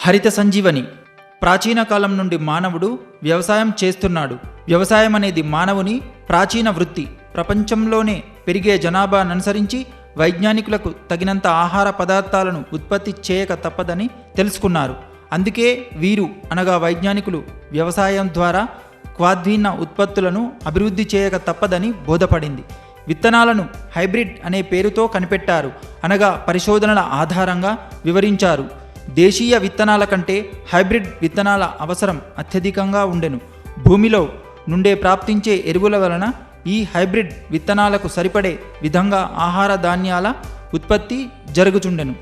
హరిత సంజీవని. ప్రాచీన కాలం నుండి మానవుడు వ్యవసాయం చేస్తున్నాడు. వ్యవసాయం అనేది మానవుని ప్రాచీన వృత్తి. ప్రపంచంలోనే పెరిగే జనాభాను అనుసరించి వైజ్ఞానికులకు తగినంత ఆహార పదార్థాలను ఉత్పత్తి చేయక తప్పదని తెలుసుకున్నారు. అందుకే వీరు అనగా వైజ్ఞానికులు వ్యవసాయం ద్వారా క్వాద్వీన ఉత్పత్తులను అభివృద్ధి చేయక తప్పదని బోధపడింది. విత్తనాలను హైబ్రిడ్ అనే పేరుతో కనిపెట్టారు, అనగా పరిశోధనల ఆధారంగా వివరించారు. దేశీయ విత్తనాల కంటే హైబ్రిడ్ విత్తనాల అవసరం అత్యధికంగా ఉండెను. భూమిలో నుండే ప్రాప్తించే ఎరువుల వలన ఈ హైబ్రిడ్ విత్తనాలకు సరిపడే విధంగా ఆహార ధాన్యాల ఉత్పత్తి జరుగుచుండెను.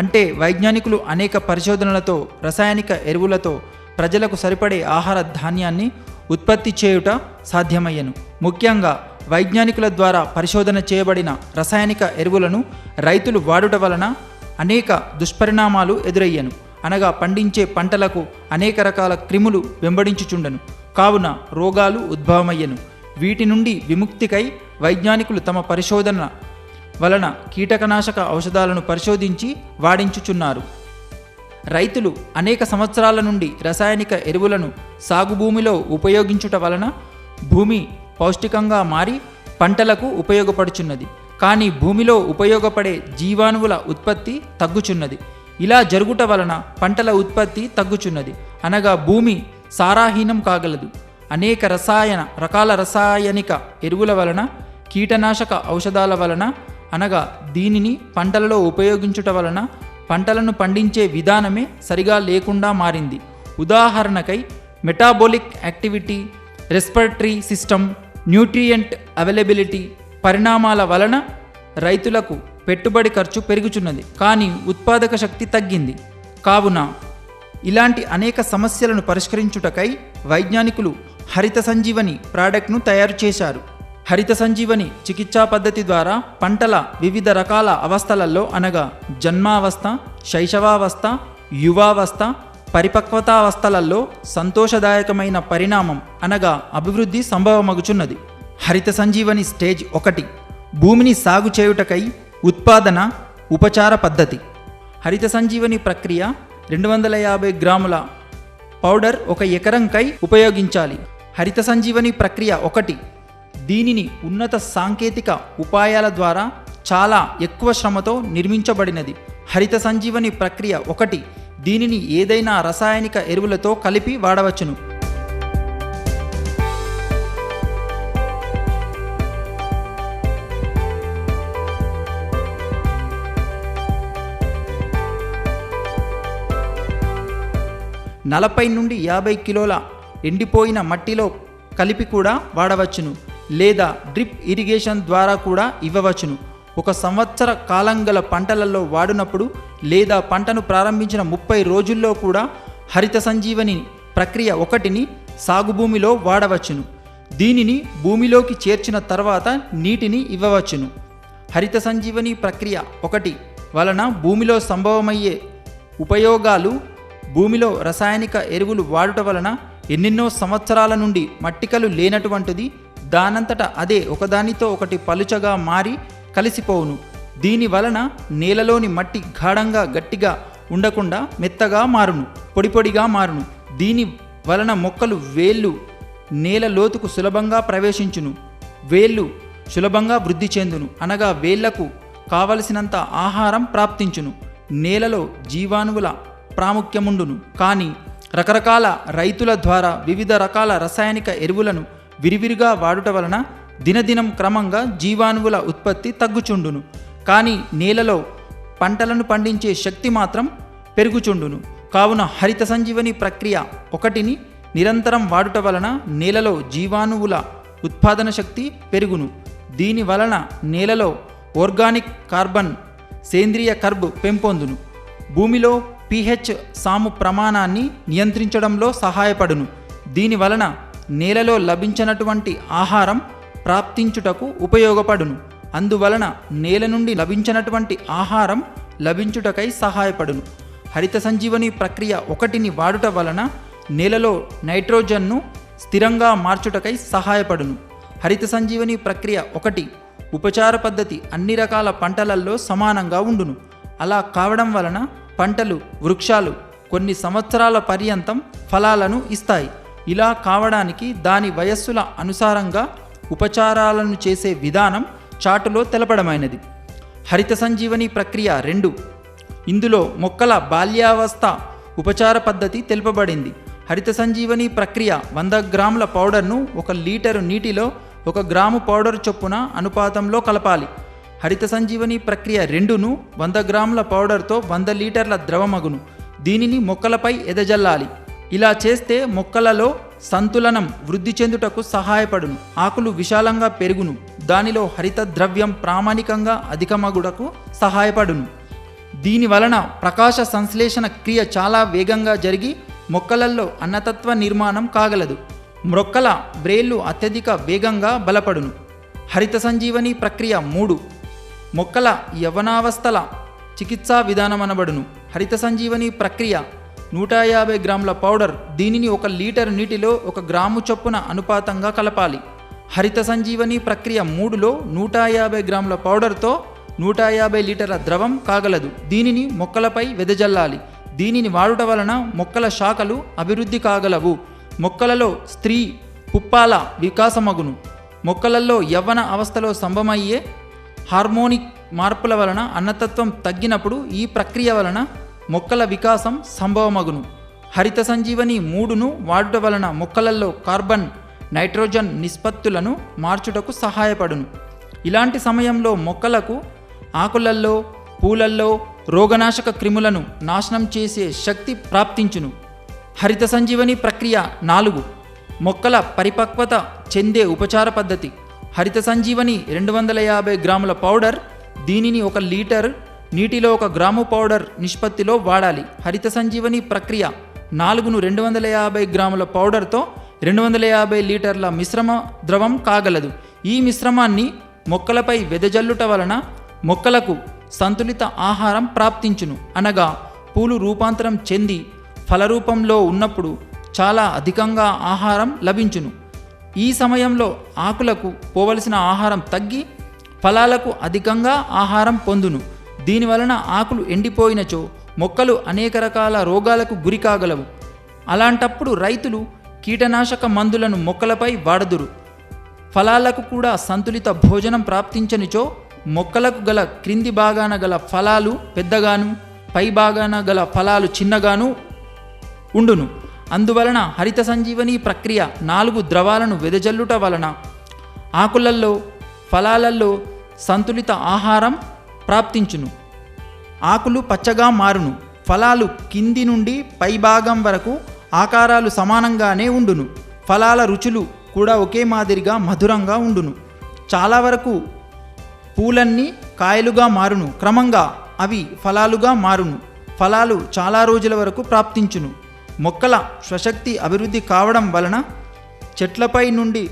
అంటే వైజ్ఞానికులు అనేక పరిశోధనలతో రసాయనిక ఎరువులతో ప్రజలకు సరిపడే ఆహార ధాన్యాన్ని ఉత్పత్తి చేయుట సాధ్యమయ్యను. ముఖ్యంగా వైజ్ఞానికుల ద్వారా పరిశోధన చేయబడిన రసాయనిక ఎరువులను రైతులు వాడుట వలన అనేక దుష్పరిణామాలు ఎదురయ్యను. అనగా పండించే పంటలకు అనేక రకాల క్రిములు వెంబడించుచుండెను. కావున రోగాలు ఉద్భవమయ్యను. వీటి నుండి విముక్తికై వైజ్ఞానికులు తమ పరిశోధన వలన కీటకనాశక ఔషధాలను పరిశోధించి వాడించుచున్నారు. రైతులు అనేక సంవత్సరాల నుండి రసాయనిక ఎరువులను సాగు భూమిలో ఉపయోగించుట వలన భూమి పౌష్టికంగా మారి పంటలకు ఉపయోగపడుచున్నది. కానీ భూమిలో ఉపయోగపడే జీవాణువుల ఉత్పత్తి తగ్గుచున్నది. ఇలా జరుగుట వలన పంటల ఉత్పత్తి తగ్గుచున్నది, అనగా భూమి సారాహీనం కాగలదు. అనేక రకాల రసాయనిక ఎరువుల వలన, కీటనాశక ఔషధాల వలన, అనగా దీనిని పంటలలో ఉపయోగించుట వలన పంటలను పండించే విధానమే సరిగా లేకుండా మారింది. ఉదాహరణకై metabolic activity, respiratory system, nutrient availability పరిణామాల వలన రైతులకు పెట్టుబడి ఖర్చు పెరుగుచున్నది, కానీ ఉత్పాదక శక్తి తగ్గింది. కావున ఇలాంటి అనేక సమస్యలను పరిష్కరించుటకై వైజ్ఞానికులు హరిత సంజీవని ప్రోడక్ట్ను తయారు చేశారు. హరిత సంజీవని చికిత్సా పద్ధతి ద్వారా పంటల వివిధ రకాల అవస్థలలో, అనగా జన్మావస్థ, శైశవావస్థ, యువావస్థ, పరిపక్వతావస్థలలో సంతోషదాయకమైన పరిణామం అనగా అభివృద్ధి సంభవమగుచున్నది. హరిత సంజీవని స్టేజ్ 1 భూమిని సాగు చేయుటకై ఉత్పాదన ఉపచార పద్ధతి. హరిత సంజీవని ప్రక్రియ 250 గ్రాముల పౌడర్ 1 ఎకరంకై ఉపయోగించాలి. హరిత సంజీవని ప్రక్రియ 1 దీనిని ఉన్నత సాంకేతిక ఉపాయాల ద్వారా చాలా ఎక్కువ శ్రమతో నిర్మించబడినది. హరిత సంజీవని ప్రక్రియ 1 దీనిని ఏదైనా రసాయనిక ఎరువులతో కలిపి వాడవచ్చును. నలభై నుండి 50 కిలోల ఎండిపోయిన మట్టిలో కలిపి కూడా వాడవచ్చును, లేదా డ్రిప్ ఇరిగేషన్ ద్వారా కూడా ఇవ్వవచ్చును. 1 సంవత్సర కాలం గల పంటలలో వాడినప్పుడు లేదా పంటను ప్రారంభించిన 30 రోజుల్లో కూడా హరిత సంజీవని ప్రక్రియ 1ని సాగు భూమిలో వాడవచ్చును. దీనిని భూమిలోకి చేర్చిన తర్వాత నీటిని ఇవ్వవచ్చును. హరిత సంజీవని ప్రక్రియ 1 వలన భూమిలో సంభవమయ్యే ఉపయోగాలు: భూమిలో రసాయనిక ఎరువులు వాడుట వలన ఎన్నెన్నో సంవత్సరాల నుండి మట్టికలు లేనటువంటిది దానంతట అదే ఒకదానితో ఒకటి పలుచగా మారి కలిసిపోవును. దీని వలన నేలలోని మట్టి గాఢంగా గట్టిగా ఉండకుండా మెత్తగా మారును, పొడిపొడిగా మారును. దీని వలన మొక్కలు వేళ్ళు నేల లోతుకు సులభంగా ప్రవేశించును, వేళ్ళు సులభంగా వృద్ధి చెందును, అనగా వేళ్లకు కావలసినంత ఆహారం ప్రాప్తించును. నేలలో జీవాణువుల ప్రాముఖ్యముండును. కానీ రకరకాల రైతుల ద్వారా వివిధ రకాల రసాయనిక ఎరువులను విరివిరిగా వాడుట వలన దినదినం క్రమంగా జీవాణువుల ఉత్పత్తి తగ్గుచుండును. కానీ నేలలో పంటలను పండించే శక్తి మాత్రం పెరుగుచుండును. కావున హరిత సంజీవని ప్రక్రియ 1ని నిరంతరం వాడుట వలన నేలలో జీవాణువుల ఉత్పాదన శక్తి పెరుగును. దీని వలన నేలలో ఆర్గానిక్ కార్బన్, సేంద్రియ కర్బ్ పెంపొందును. భూమిలో pH సాము ప్రమాణాన్ని నియంత్రించడంలో సహాయపడును. దీని వలన నేలలో లభించినటువంటి ఆహారం ప్రాప్తించుటకు ఉపయోగపడును. అందువలన నేల నుండి లభించినటువంటి ఆహారం లభించుటకై సహాయపడును. హరిత సంజీవని ప్రక్రియ 1ని వాడుట వలన నేలలో నైట్రోజన్ను స్థిరంగా మార్చుటకై సహాయపడును. హరిత సంజీవని ప్రక్రియ 1 ఉపచార పద్ధతి అన్ని రకాల పంటలలో సమానంగా ఉండును. అలా కావడం వలన పంటలు, వృక్షాలు కొన్ని సంవత్సరాల పర్యంతం ఫలాలను ఇస్తాయి. ఇలా కావడానికి దాని వయస్సుల అనుసారంగా ఉపచారాలను చేసే విధానం చాటులో తెలపడమైనది. హరిత సంజీవని ప్రక్రియ 2. ఇందులో మొక్కల బాల్యావస్థ ఉపచార పద్ధతి తెలుపబడింది. హరిత సంజీవని ప్రక్రియ 100 గ్రాముల పౌడర్ను 1 లీటరు నీటిలో 1 గ్రాము పౌడర్ చొప్పున అనుపాతంలో కలపాలి. హరిత సంజీవని ప్రక్రియ 2ను 100 గ్రాముల పౌడర్తో 100 లీటర్ల ద్రవమగును. దీనిని మొక్కలపై ఎదజల్లాలి. ఇలా చేస్తే మొక్కలలో సంతులనం వృద్ధి చెందుటకు సహాయపడును. ఆకులు విశాలంగా పెరుగును. దానిలో హరిత ద్రవ్యం ప్రామాణికంగా అధికమగుటకు సహాయపడును. దీని వలన ప్రకాశ సంశ్లేషణ క్రియ చాలా వేగంగా జరిగి మొక్కలలో అన్నతత్వ నిర్మాణం కాగలదు. మొక్కల వ్రేళ్లు అత్యధిక వేగంగా బలపడును. హరిత సంజీవని ప్రక్రియ 3. మొక్కల యవనావస్థల చికిత్సా విధానం అనబడును. హరిత సంజీవని ప్రక్రియ 150 గ్రాముల పౌడర్. దీనిని 1 లీటర్ నీటిలో 1 గ్రాము చొప్పున అనుపాతంగా కలపాలి. హరిత సంజీవని ప్రక్రియ 3లో 150 గ్రాముల పౌడర్తో 150 లీటర్ల ద్రవం కాగలదు. దీనిని మొక్కలపై వెదజల్లాలి. దీనిని వాడుట వలన మొక్కల శాఖలు అభివృద్ధి కాగలవు. మొక్కలలో స్త్రీ పుప్పాల వికాసమగును. మొక్కలలో యవ్వన అవస్థలో సంభవమయ్యే హార్మోనిక్ మార్పుల వలన అన్నతత్వం తగ్గినప్పుడు ఈ ప్రక్రియ వలన మొక్కల వికాసం సంభవమగును. హరిత సంజీవని 3ను వాడుట వలన మొక్కలలో కార్బన్ నైట్రోజన్ నిష్పత్తులను మార్చుటకు సహాయపడును. ఇలాంటి సమయంలో మొక్కలకు ఆకులల్లో పూలల్లో రోగనాశక క్రిములను నాశనం చేసే శక్తి ప్రాప్తించును. హరిత సంజీవని ప్రక్రియ 4. మొక్కల పరిపక్వత చెందే ఉపచార పద్ధతి. హరిత సంజీవని 250 గ్రాముల పౌడర్. దీనిని 1 లీటర్ నీటిలో 1 గ్రాము పౌడర్ నిష్పత్తిలో వాడాలి. హరిత సంజీవని ప్రక్రియ 4ను 250 గ్రాముల పౌడర్తో 250 లీటర్ల మిశ్రమ ద్రవం కాగలదు. ఈ మిశ్రమాన్ని మొక్కలపై వెదజల్లుట వలన మొక్కలకు సంతులిత ఆహారం ప్రాప్తించును. అనగా పూలు రూపాంతరం చెంది ఫలరూపంలో ఉన్నప్పుడు చాలా అధికంగా ఆహారం లభించును. ఈ సమయంలో ఆకులకు పోవలసిన ఆహారం తగ్గి ఫలాలకు అధికంగా ఆహారం పొందును. దీనివలన ఆకులు ఎండిపోయినచో మొక్కలు అనేక రకాల రోగాలకు గురి కాగలవు. అలాంటప్పుడు రైతులు కీటనాశక మందులను మొక్కలపై వాడదురు. ఫలాలకు కూడా సంతులిత భోజనం ప్రాప్తించనిచో మొక్కలకు గల క్రింది భాగాన గల ఫలాలు పెద్దగాను పై భాగాన గల ఫలాలు చిన్నగాను ఉండును. అందువలన హరిత సంజీవని ప్రక్రియ 4 ద్రవాలను వెదజల్లుట వలన ఆకులల్లో ఫలాలలో సంతులిత ఆహారం ప్రాప్తించును. ఆకులు పచ్చగా మారును. ఫలాలు కింది నుండి పై భాగం వరకు ఆకారాలు సమానంగానే ఉండును. ఫలాల రుచులు కూడా ఒకే మాదిరిగా మధురంగా ఉండును. చాలా వరకు పూలన్నీ కాయలుగా మారును. క్రమంగా అవి ఫలాలుగా మారును. ఫలాలు చాలా రోజుల వరకు ప్రాప్తించును. మొక్కల స్వశక్తి అభివృద్ధి కావడం వలన చెట్లపై నుండి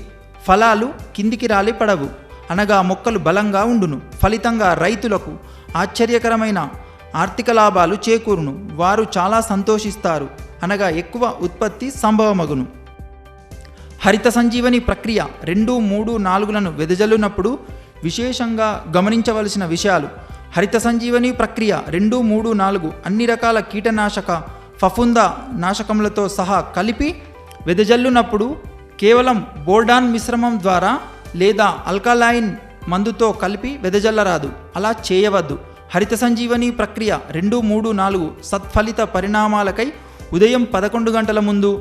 ఫలాలు కిందికి రాలి పడవు. అనగా మొక్కలు బలంగా ఉండును. ఫలితంగా రైతులకు ఆశ్చర్యకరమైన ఆర్థిక లాభాలు చేకూరును. వారు చాలా సంతోషిస్తారు. అనగా ఎక్కువ ఉత్పత్తి సంభవమగును. హరిత సంజీవని ప్రక్రియ 2, 3, 4లను వెదజల్లునప్పుడు విశేషంగా గమనించవలసిన విషయాలు. హరిత సంజీవని ప్రక్రియ 2, 3, 4 అన్ని రకాల కీటనాశక ఫఫుంద నాశకములతో సహా కలిపి వెదజల్లునప్పుడు కేవలం బోర్డాన్ మిశ్రమం ద్వారా లేదా ఆల్కలైన్ మందుతో కలిపి వెదజల్లరాదు. అలా చేయవద్దు. హరిత సంజీవని ప్రక్రియ 2, 3, 4 సత్ఫలిత పరిణామాలకై ఉదయం 11 గంటల ముందు,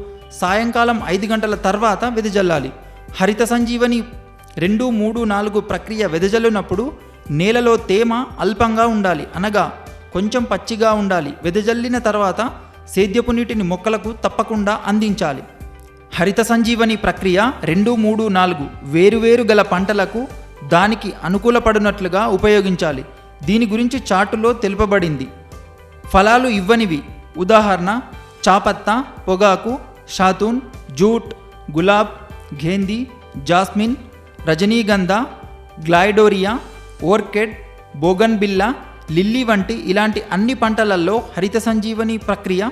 సాయంకాలం 5 గంటల తర్వాత వెదజల్లాలి. హరిత సంజీవని 2, 3, 4 ప్రక్రియ వెదజల్లునప్పుడు నేలలో తేమ అల్పంగా ఉండాలి. అనగా కొంచెం పచ్చిగా ఉండాలి. వెదజల్లిన తర్వాత సేద్యపు నీటిని మొక్కలకు తప్పకుండా అందించాలి. హరిత సంజీవని ప్రక్రియ 2, 3, 4 వేరువేరు గల పంటలకు దానికి అనుకూలపడినట్లుగా ఉపయోగించాలి. దీని గురించి చార్టులో తెలుపబడింది. ఫలాలు ఇవ్వనివి ఉదాహరణ చాపత్త, పొగాకు, షాతూన్, jute, gulab, గేందీ, jasmine, Rajnigandha, గ్లైడోరియా, ఓర్కెడ్, బోగన్బిల్లా, lily వంటి ఇలాంటి అన్ని పంటలలో హరిత సంజీవని ప్రక్రియ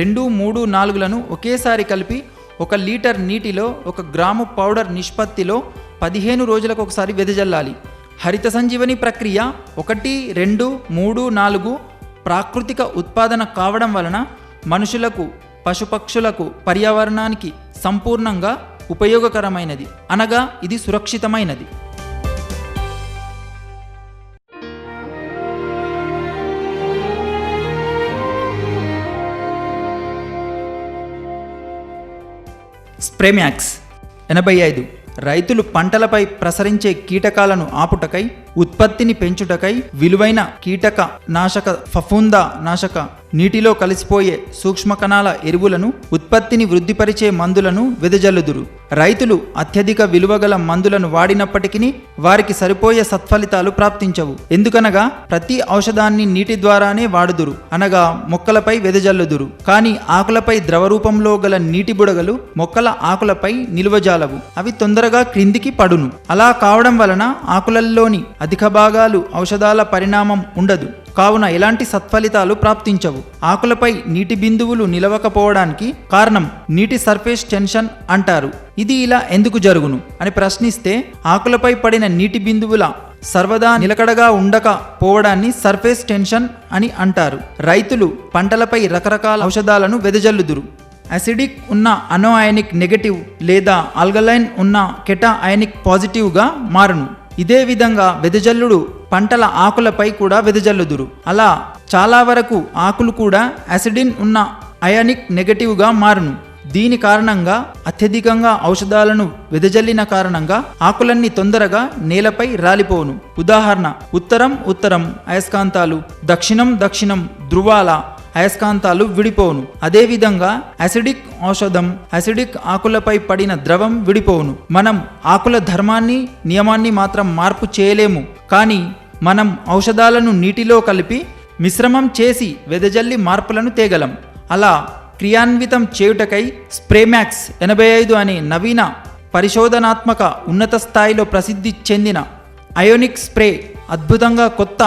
2, 3, 4లను ఒకేసారి కలిపి 1 లీటర్ నీటిలో 1 గ్రాము పౌడర్ నిష్పత్తిలో 15 రోజులకు ఒకసారి వెదజల్లాలి. హరిత సంజీవని ప్రక్రియ 1, 2, 3, 4 ప్రాకృతిక ఉత్పాదన కావడం వలన మనుషులకు, పశుపక్షులకు, పర్యావరణానికి సంపూర్ణంగా ఉపయోగకరమైనది, అనగా ఇది సురక్షితమైనది. స్ప్రేమ్యాక్స్ 85. రైతులు పంటలపై ప్రసరించే కీటకాలను ఆపుటకై, ఉత్పత్తిని పెంచుటకై విలువైన కీటక నాశక, ఫఫూంద నాశక, నీటిలో కలిసిపోయే సూక్ష్మకణాల ఎరువులను, ఉత్పత్తిని వృద్ధిపరిచే మందులను వెదజల్లుదురు. రైతులు అత్యధిక విలువగల మందులను వాడినప్పటికీ వారికి సరిపోయే సత్ఫలితాలు ప్రాప్తించవు. ఎందుకనగా ప్రతి ఔషధాన్ని నీటి ద్వారానే వాడుదురు, అనగా మొక్కలపై వెదజల్లుదురు. కానీ ఆకులపై ద్రవరూపంలో గల నీటి బుడగలు మొక్కల ఆకులపై నిలువజాలవు, అవి తొందరగా క్రిందికి పడును. అలా కావడం వలన ఆకులల్లోని అధిక భాగాలు ఔషధాల పరిణామం ఉండదు, కావున ఎలాంటి సత్ఫలితాలు ప్రాప్తించవు. ఆకులపై నీటి బిందువులు నిలవకపోవడానికి కారణం నీటి సర్ఫేస్ టెన్షన్ అంటారు. ఇది ఇలా ఎందుకు జరుగును అని ప్రశ్నిస్తే, ఆకులపై పడిన నీటి బిందువుల సర్వదా నిలకడగా ఉండకపోవడాన్ని సర్ఫేస్ టెన్షన్ అని అంటారు. రైతులు పంటలపై రకరకాల ఔషధాలను వెదజల్లుదురు. అసిడిక్ ఉన్న అనోఅయనిక్ నెగటివ్ లేదా ఆల్కలైన్ ఉన్న కెటా అయనిక్ పాజిటివ్గా మారును. ఇదే విధంగా వెదజల్లుడు పంటల ఆకులపై కూడా వెదజల్లుదురు. అలా చాలా వరకు ఆకులు కూడా యాసిడిన్ ఉన్న అయానిక్ నెగటివ్గా మారును. దీని కారణంగా అత్యధికంగా ఔషధాలను వెదజల్లిన కారణంగా ఆకులన్నీ తొందరగా నేలపై రాలిపోవును. ఉదాహరణ, ఉత్తరం అయస్కాంతాలు, దక్షిణం ధృవాల అయస్కాంతాలు విడిపోవును. అదేవిధంగా యాసిడిక్ ఔషధం, యాసిడిక్ ఆకులపై పడిన ద్రవం విడిపోవును. మనం ఆకుల ధర్మాన్ని, నియమాన్ని మాత్రం మార్పు చేయలేము, కానీ మనం ఔషధాలను నీటిలో కలిపి మిశ్రమం చేసి వెదజల్లి మార్పులను తేగలం. అలా క్రియాన్వితం చేయుటకై స్ప్రేమ్యాక్స్ 85 అనే నవీన పరిశోధనాత్మక ఉన్నత స్థాయిలో ప్రసిద్ధి చెందిన అయోనిక్ స్ప్రే అద్భుతంగా కొత్త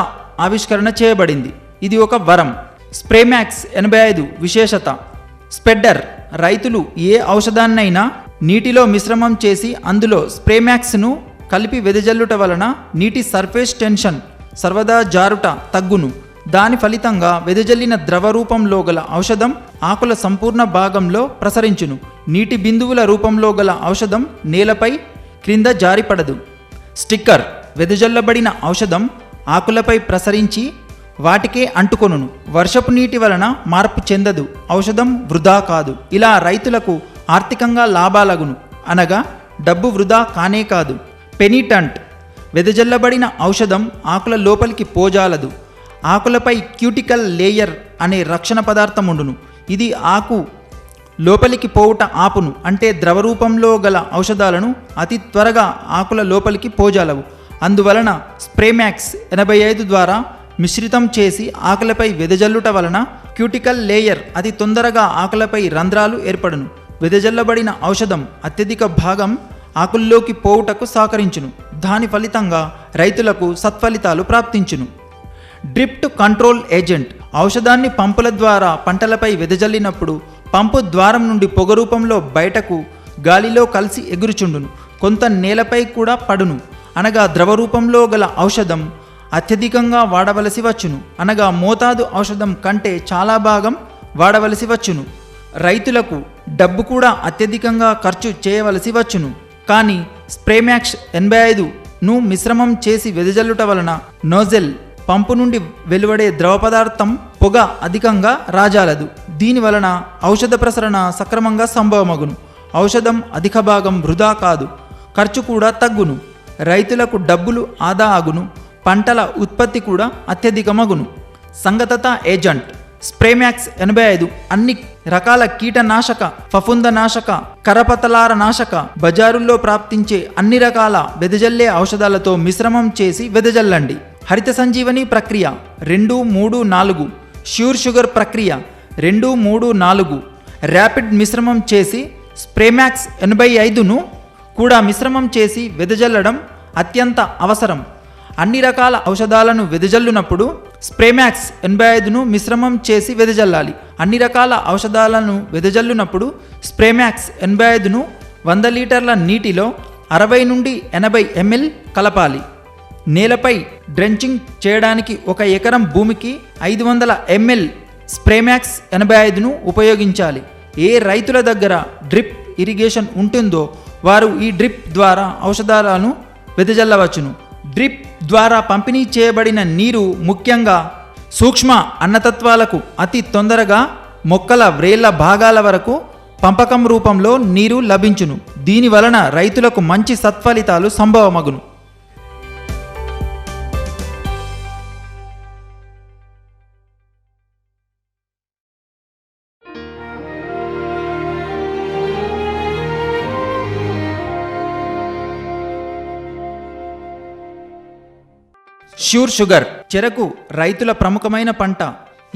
ఆవిష్కరణ చేయబడింది. ఇది ఒక వరం. స్ప్రేమ్యాక్స్ 85 విశేషత: స్ప్రెడ్డర్. రైతులు ఏ ఔషధాన్నైనా నీటిలో మిశ్రమం చేసి అందులో స్ప్రేమ్యాక్స్ను కలిపి వెదజల్లుట వలన నీటి సర్ఫేస్ టెన్షన్ సర్వదా జారుట తగ్గును. దాని ఫలితంగా వెదజల్లిన ద్రవ రూపంలో గల ఔషధం ఆకుల సంపూర్ణ భాగంలో ప్రసరించును. నీటి బిందువుల రూపంలో గల ఔషధం నేలపై క్రింద జారిపడదు. స్టిక్కర్. వెదజల్లబడిన ఔషధం ఆకులపై ప్రసరించి వాటికే అంటుకొనును. వర్షపు నీటి వలన మార్పు చెందదు, ఔషధం వృధా కాదు. ఇలా రైతులకు ఆర్థికంగా లాభాలగును, అనగా డబ్బు వృధా కానే కాదు. పెనిటంట్. వెదజల్లబడిన ఔషధం ఆకుల లోపలికి పోజాలదు. ఆకులపై క్యూటికల్ లేయర్ అనే రక్షణ పదార్థం ఉండును. ఇది ఆకు లోపలికి పోవుట ఆపును. అంటే ద్రవరూపంలో గల ఔషధాలను అతి త్వరగా ఆకుల లోపలికి పోజాలవు. అందువలన స్ప్రేమ్యాక్స్ 85 ద్వారా మిశ్రితం చేసి ఆకులపై వెదజల్లుట వలన క్యూటికల్ లేయర్ అతి తొందరగా ఆకులపై రంధ్రాలు ఏర్పడును. వెదజల్లబడిన ఔషధం అత్యధిక భాగం ఆకుల్లోకి పోవుటకు సహకరించును. దాని ఫలితంగా రైతులకు సత్ఫలితాలు ప్రాప్తించును. Drift control agent. ఔషధాన్ని పంపుల ద్వారా పంటలపై వెదజల్లినప్పుడు పంపు ద్వారం నుండి పొగ రూపంలో బయటకు గాలిలో కలిసి ఎగురుచుండును. కొంత నేలపై కూడా పడును, అనగా ద్రవ రూపంలో గల ఔషధం అత్యధికంగా వాడవలసి వచ్చును, అనగా మోతాదు ఔషధం కంటే చాలా భాగం వాడవలసి వచ్చును. రైతులకు డబ్బు కూడా అత్యధికంగా ఖర్చు చేయవలసి వచ్చును. కానీ స్ప్రేమ్యాక్స్ 85ను మిశ్రమం చేసి వెదజల్లుట వలన నోజెల్ పంపు నుండి వెలువడే ద్రవ పదార్థం పొగ అధికంగా రాజాలదు. దీనివలన ఔషధ ప్రసరణ సక్రమంగా సంభవమగును. ఔషధం అధిక భాగం వృధా కాదు, ఖర్చు కూడా తగ్గును. రైతులకు డబ్బులు ఆదా అగును. పంటల ఉత్పత్తి కూడా అత్యధికమగును. సంగతత ఏజెంట్. స్ప్రేమ్యాక్స్ 85 అన్ని రకాల కీటనాశక, ఫఫుందనాశక, కరపతలార నాశక, బజారుల్లో ప్రాప్తించే అన్ని రకాల వెదజల్లే ఔషధాలతో మిశ్రమం చేసి వెదజల్లండి. హరిత సంజీవని ప్రక్రియ 2, 3, 4, ష్యూర్ షుగర్ ప్రక్రియ 2, 3, 4, ర్యాపిడ్ మిశ్రమం చేసి స్ప్రేమ్యాక్స్ 85ను కూడా మిశ్రమం చేసి వెదజల్లడం అత్యంత అవసరం. అన్ని రకాల ఔషధాలను వెదజల్లునప్పుడు స్ప్రేమ్యాక్స్ 85ను మిశ్రమం చేసి వెదజల్లాలి. అన్ని రకాల ఔషధాలను వెదజల్లునప్పుడు స్ప్రేమ్యాక్స్ 85ను 100 లీటర్ల నీటిలో 60 నుండి 80 ml కలపాలి. నేలపై డ్రెంచింగ్ చేయడానికి 1 ఎకరం భూమికి 500 ml స్ప్రేమ్యాక్స్ 85ను ఉపయోగించాలి. ఏ రైతుల దగ్గర డ్రిప్ ఇరిగేషన్ ఉంటుందో వారు ఈ డ్రిప్ ద్వారా ఔషధాలను వెదజల్లవచ్చును. డ్రిప్ ద్వారా పంపిణీ చేయబడిన నీరు ముఖ్యంగా సూక్ష్మ అన్నతత్వాలకు అతి తొందరగా మొక్కల వ్రేళ్ల భాగాల వరకు పంపకం రూపంలో నీరు లభించును. దీని వలన రైతులకు మంచి సత్ఫలితాలు సంభవమగును. ష్యూర్ షుగర్ చెరకు రైతుల ప్రముఖమైన పంట.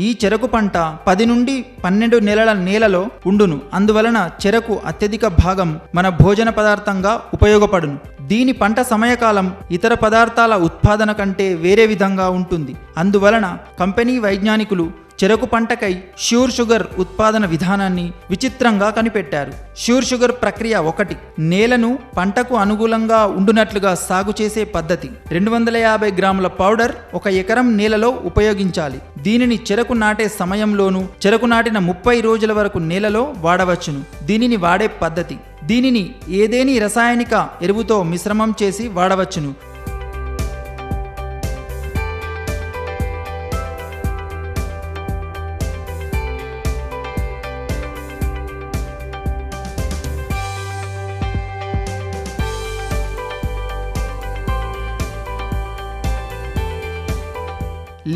ఈ చెరకు పంట 10 నుండి 12 నెలల నేలలో ఉండును. అందువలన చెరకు అత్యధిక భాగం మన భోజన పదార్థంగా ఉపయోగపడును. దీని పంట సమయకాలం ఇతర పదార్థాల ఉత్పాదన కంటే వేరే విధంగా ఉంటుంది. అందువలన కంపెనీ వైజ్ఞానికులు చెరకు పంటకై ష్యూర్ షుగర్ ఉత్పాదన విధానాన్ని విచిత్రంగా కనిపెట్టారు. ష్యూర్ షుగర్ ప్రక్రియ 1. నేలను పంటకు అనుకూలంగా ఉండునట్లుగా సాగు చేసే పద్ధతి. 250 గ్రాముల పౌడర్ 1 ఎకరం నేలలో ఉపయోగించాలి. దీనిని చెరకు నాటే సమయంలోనూ చెరకు నాటిన 30 రోజుల వరకు నేలలో వాడవచ్చును. దీనిని వాడే పద్ధతి. దీనిని ఏదేని రసాయనిక ఎరువుతో మిశ్రమం చేసి వాడవచ్చును.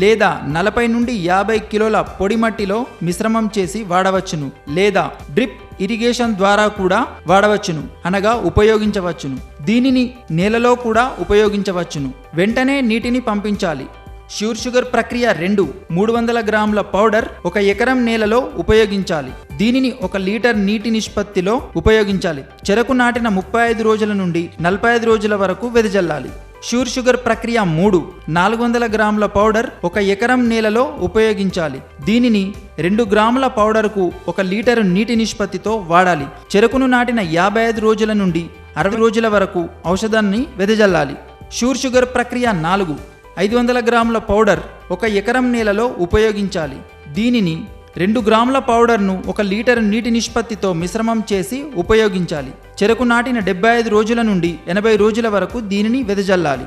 లేదా 40 నుండి 50 కిలోల పొడి మట్టిలో మిశ్రమం చేసి వాడవచ్చును. లేదా డ్రిప్ ఇరిగేషన్ ద్వారా కూడా వాడవచ్చును, అనగా ఉపయోగించవచ్చును. దీనిని నేలలో కూడా ఉపయోగించవచ్చును. వెంటనే నీటిని పంపించాలి. ష్యూర్ షుగర్ ప్రక్రియ 2. 300 గ్రాముల పౌడర్ 1 ఎకరం నేలలో ఉపయోగించాలి. దీనిని 1 లీటర్ నీటి నిష్పత్తిలో ఉపయోగించాలి. చెరకు నాటిన 35 రోజుల నుండి 45 రోజుల వరకు వెదజల్లాలి. ష్యూర్ షుగర్ ప్రక్రియ 3. 400 గ్రాముల పౌడర్ 1 ఎకరం నేలలో ఉపయోగించాలి. దీనిని 2 గ్రాముల పౌడర్కు 1 లీటరు నీటి నిష్పత్తితో వాడాలి. చెరుకును నాటిన 55 రోజుల నుండి 60 రోజుల వరకు ఔషధాన్ని వెదజల్లాలి. ష్యూర్ షుగర్ ప్రక్రియ 4. 500 గ్రాముల పౌడర్ 1 ఎకరం నేలలో ఉపయోగించాలి. దీనిని 2 గ్రాముల పౌడర్ను 1 లీటరు నీటి నిష్పత్తితో మిశ్రమం చేసి ఉపయోగించాలి. చెరకు నాటిన 75 రోజుల నుండి 80 రోజుల వరకు దీనిని వెదజల్లాలి.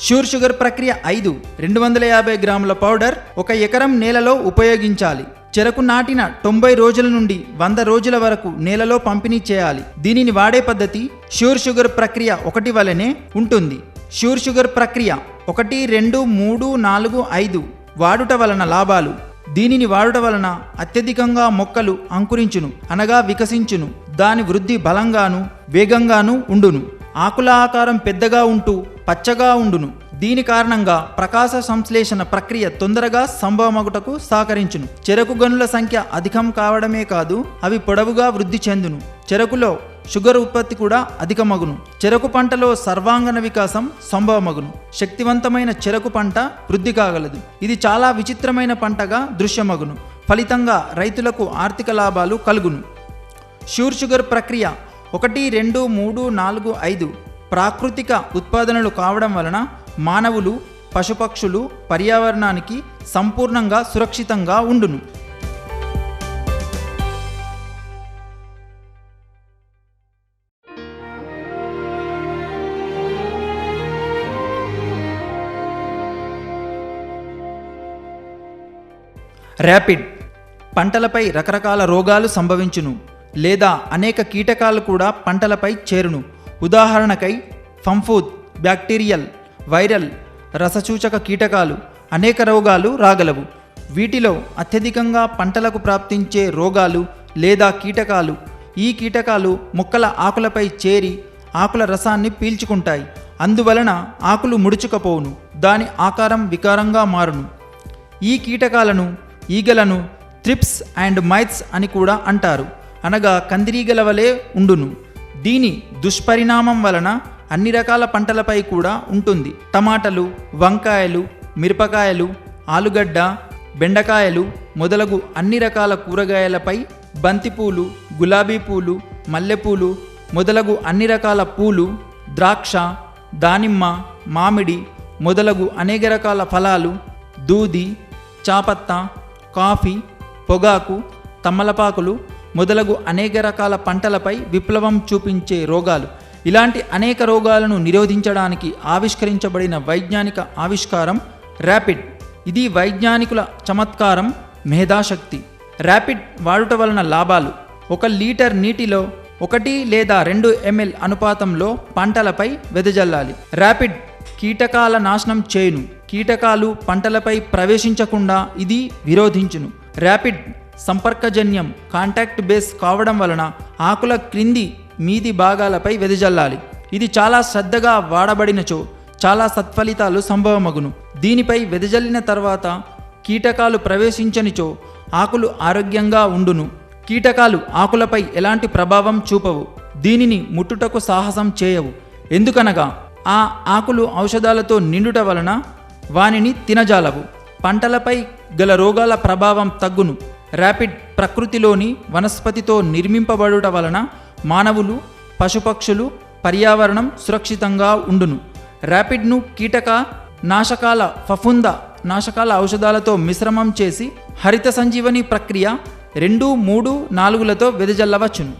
ష్యూర్ షుగర్ ప్రక్రియ 5. 250 గ్రాముల పౌడర్ 1 ఎకరం నేలలో ఉపయోగించాలి. చెరకు నాటిన 90 రోజుల నుండి 100 రోజుల వరకు నేలలో పంపిణీ చేయాలి. దీనిని వాడే పద్ధతి ష్యూర్ షుగర్ ప్రక్రియ 1 వలనే ఉంటుంది. ష్యూర్ షుగర్ ప్రక్రియ 1, 2, 3, 4, 5 వాడుట వలన లాభాలు. దీనిని వాడుట వలన అత్యధికంగా మొక్కలు అంకురించును, అనగా వికసించును. దాని వృద్ధి బలంగాను వేగంగాను ఉండును. ఆకుల ఆకారం పెద్దగా ఉంటూ పచ్చగా ఉండును. దీని కారణంగా ప్రకాశ సంశ్లేషణ ప్రక్రియ తొందరగా సంభవమగుటకు సహకరించును. చెరకు గనుల సంఖ్య అధికం కావడమే కాదు, అవి పొడవుగా వృద్ధి చెందును. చెరకులో షుగర్ ఉత్పత్తి కూడా అధికమగును. చెరకు పంటలో సర్వాంగన వికాసం సంభవమగును. శక్తివంతమైన చెరకు పంట వృద్ధి కాగలదు. ఇది చాలా విచిత్రమైన పంటగా దృశ్యమగును. ఫలితంగా రైతులకు ఆర్థిక లాభాలు కలుగును. ష్యూర్ షుగర్ ప్రక్రియ 1, 2, 3, 4, 5 ప్రాకృతిక ఉత్పాదనలు కావడం వలన మానవులు, పశుపక్షులు, పర్యావరణానికి సంపూర్ణంగా సురక్షితంగా ఉండును. ర్యాపిడ్ పంటలపై రకరకాల రోగాలు సంభవించును, లేదా అనేక కీటకాలు కూడా పంటలపై చేరును. ఉదాహరణకై ఫంఫూద్, బ్యాక్టీరియల్, వైరల్, రససూచక కీటకాలు అనేక రోగాలు రాగలవు. వీటిలో అత్యధికంగా పంటలకు ప్రాప్తించే రోగాలు లేదా కీటకాలు. ఈ కీటకాలు మొక్కల ఆకులపై చేరి ఆకుల రసాన్ని పీల్చుకుంటాయి. అందువలన ఆకులు ముడుచుకపోవును, దాని ఆకారం వికారంగా మారును. ఈ కీటకాలను ఈగలను థ్రిప్స్ అండ్ మైట్స్ అని కూడా అంటారు, అనగా కందిరీగల వలె ఉండును. దీని దుష్పరిణామం వలన అన్ని రకాల పంటలపై కూడా ఉంటుంది. టమాటాలు, వంకాయలు, మిరపకాయలు, ఆలుగడ్డ, బెండకాయలు మొదలగు అన్ని రకాల కూరగాయలపై, బంతిపూలు, గులాబీ పూలు, మల్లెపూలు మొదలగు అన్ని రకాల పూలు, ద్రాక్ష, దానిమ్మ, మామిడి మొదలగు అనేక రకాల ఫలాలు, దూది, చాపత్త, కాఫీ, పొగాకు, తమలపాకులు మొదలగు అనేక రకాల పంటలపై విప్లవం చూపించే రోగాలు. ఇలాంటి అనేక రోగాలను నిరోధించడానికి ఆవిష్కరించబడిన వైజ్ఞానిక ఆవిష్కారం ర్యాపిడ్. ఇది వైజ్ఞానికుల చమత్కారం, మేధాశక్తి. ర్యాపిడ్ వాడుట వలన లాభాలు: 1 లీటర్ నీటిలో 1 లేదా 2 ml అనుపాతంలో పంటలపై వెదజల్లాలి. ర్యాపిడ్ కీటకాల నాశనం చేయును. కీటకాలు పంటలపై ప్రవేశించకుండా ఇది విరోధించును. ర్యాపిడ్ సంపర్కజన్యం, కాంటాక్ట్ బేస్ కావడం వలన ఆకుల క్రింది మీది భాగాలపై వెదజల్లాలి. ఇది చాలా శ్రద్ధగా వాడబడినచో చాలా సత్ఫలితాలు సంభవమగును. దీనిపై వెదజల్లిన తర్వాత కీటకాలు ప్రవేశించనిచో ఆకులు ఆరోగ్యంగా ఉండును. కీటకాలు ఆకులపై ఎలాంటి ప్రభావం చూపవు. దీనిని ముట్టుటకు సాహసం చేయవు. ఎందుకనగా ఆ ఆకులు ఔషధాలతో నిండుట వలన వానిని తినజాలవు. పంటలపై గల రోగాల ప్రభావం తగ్గును. ర్యాపిడ్ ప్రకృతిలోని వనస్పతితో నిర్మింపబడుట వలన మానవులు, పశుపక్షులు, పర్యావరణం సురక్షితంగా ఉండును. ర్యాపిడ్ను కీటక నాశకాల, ఫఫుంద నాశకాల ఔషధాలతో మిశ్రమం చేసి హరిత సంజీవని ప్రక్రియ 2, 3, 4లతో వెదజల్లవచ్చును.